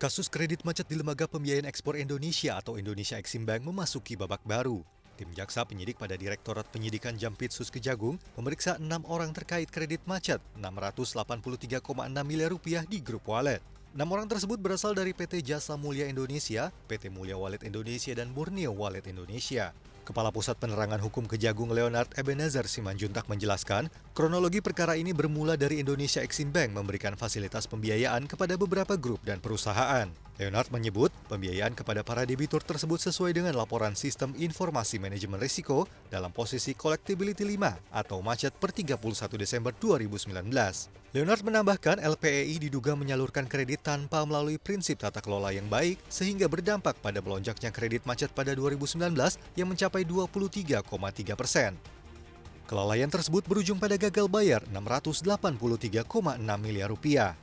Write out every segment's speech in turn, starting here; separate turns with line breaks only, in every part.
Kasus kredit macet di Lembaga Pembiayaan Ekspor Indonesia atau Indonesia Exim Bank memasuki babak baru. Tim jaksa penyidik pada Direktorat Penyidikan Jampitsus Kejagung memeriksa 6 orang terkait kredit macet 683,6 miliar rupiah di grup wallet. 6 orang tersebut berasal dari PT Jasa Mulia Indonesia, PT Mulia Wallet Indonesia, dan Borneo Wallet Indonesia. Kepala Pusat Penerangan Hukum Kejagung Leonard Ebenezer Simanjuntak menjelaskan, kronologi perkara ini bermula dari Indonesia Exim Bank memberikan fasilitas pembiayaan kepada beberapa grup dan perusahaan. Leonard menyebut, pembiayaan kepada para debitur tersebut sesuai dengan laporan Sistem Informasi Manajemen Risiko dalam posisi Collectability 5 atau macet per 31 Desember 2019. Leonard menambahkan LPEI diduga menyalurkan kredit tanpa melalui prinsip tata kelola yang baik sehingga berdampak pada melonjaknya kredit macet pada 2019 yang mencapai 23,3%. Kelalaian tersebut berujung pada gagal bayar 683,6 miliar rupiah.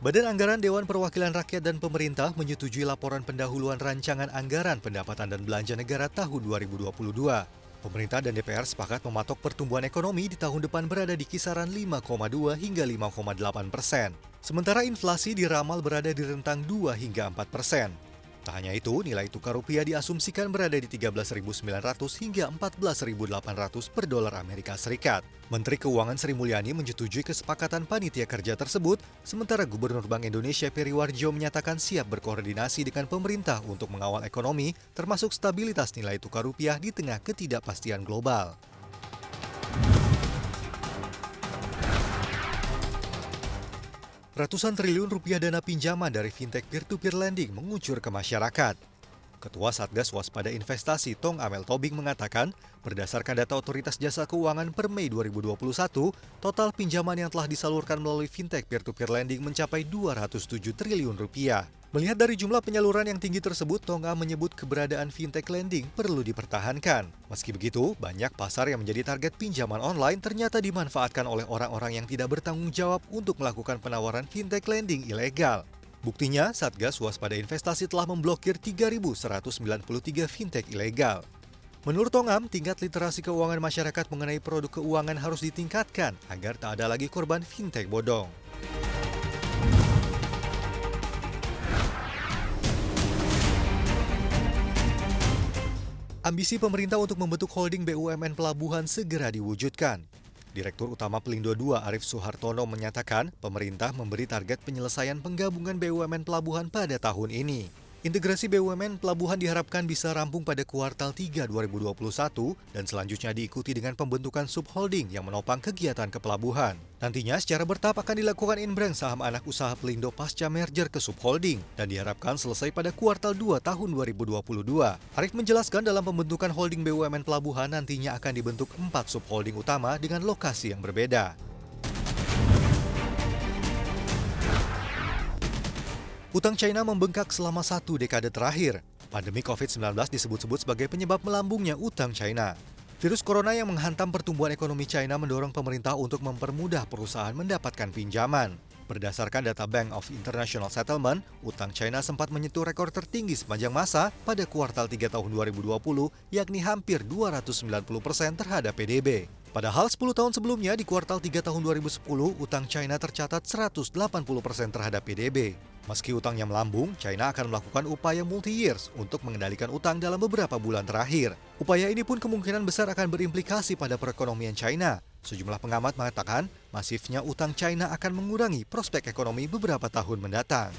Badan Anggaran Dewan Perwakilan Rakyat dan Pemerintah menyetujui laporan pendahuluan rancangan anggaran pendapatan dan belanja negara tahun 2022. Pemerintah dan DPR sepakat mematok pertumbuhan ekonomi di tahun depan berada di kisaran 5,2 hingga 5,8%. Sementara inflasi diramal berada di rentang 2 hingga 4%. Tak hanya itu, nilai tukar rupiah diasumsikan berada di 13.900 hingga 14.800 per dolar Amerika Serikat. Menteri Keuangan Sri Mulyani menyetujui kesepakatan panitia kerja tersebut, sementara Gubernur Bank Indonesia Peri Warjio menyatakan siap berkoordinasi dengan pemerintah untuk mengawal ekonomi, termasuk stabilitas nilai tukar rupiah di tengah ketidakpastian global. Ratusan triliun rupiah dana pinjaman dari fintech peer-to-peer lending mengucur ke masyarakat. Ketua Satgas Waspada Investasi Tong Amel Tobing mengatakan, berdasarkan data Otoritas Jasa Keuangan per Mei 2021, total pinjaman yang telah disalurkan melalui fintech peer-to-peer lending mencapai 207 triliun rupiah. Melihat dari jumlah penyaluran yang tinggi tersebut, Tonga menyebut keberadaan fintech lending perlu dipertahankan. Meski begitu, banyak pasar yang menjadi target pinjaman online ternyata dimanfaatkan oleh orang-orang yang tidak bertanggung jawab untuk melakukan penawaran fintech lending ilegal. Buktinya, Satgas Waspada Investasi telah memblokir 3.193 fintech ilegal. Menurut Tongam, tingkat literasi keuangan masyarakat mengenai produk keuangan harus ditingkatkan agar tak ada lagi korban fintech bodong. Ambisi pemerintah untuk membentuk holding BUMN Pelabuhan segera diwujudkan. Direktur Utama Pelindo II Arief Suhartono menyatakan pemerintah memberi target penyelesaian penggabungan BUMN Pelabuhan pada tahun ini. Integrasi BUMN Pelabuhan diharapkan bisa rampung pada kuartal 3 2021 dan selanjutnya diikuti dengan pembentukan subholding yang menopang kegiatan kepelabuhan. Nantinya secara bertahap akan dilakukan inbrand saham anak usaha Pelindo pasca merger ke subholding dan diharapkan selesai pada kuartal 2 tahun 2022. Arief menjelaskan dalam pembentukan holding BUMN Pelabuhan nantinya akan dibentuk 4 subholding utama dengan lokasi yang berbeda. Utang China membengkak selama 1 dekade terakhir. Pandemi COVID-19 disebut-sebut sebagai penyebab melambungnya utang China. Virus corona yang menghantam pertumbuhan ekonomi China mendorong pemerintah untuk mempermudah perusahaan mendapatkan pinjaman. Berdasarkan data Bank of International Settlement, utang China sempat menyentuh rekor tertinggi sepanjang masa pada kuartal 3 tahun 2020, yakni hampir 290% terhadap PDB. Padahal 10 tahun sebelumnya di kuartal 3 tahun 2010, utang China tercatat 180% terhadap PDB. Meski utangnya melambung, China akan melakukan upaya multi-years untuk mengendalikan utang dalam beberapa bulan terakhir. Upaya ini pun kemungkinan besar akan berimplikasi pada perekonomian China. Sejumlah pengamat mengatakan, masifnya utang China akan mengurangi prospek ekonomi beberapa tahun mendatang.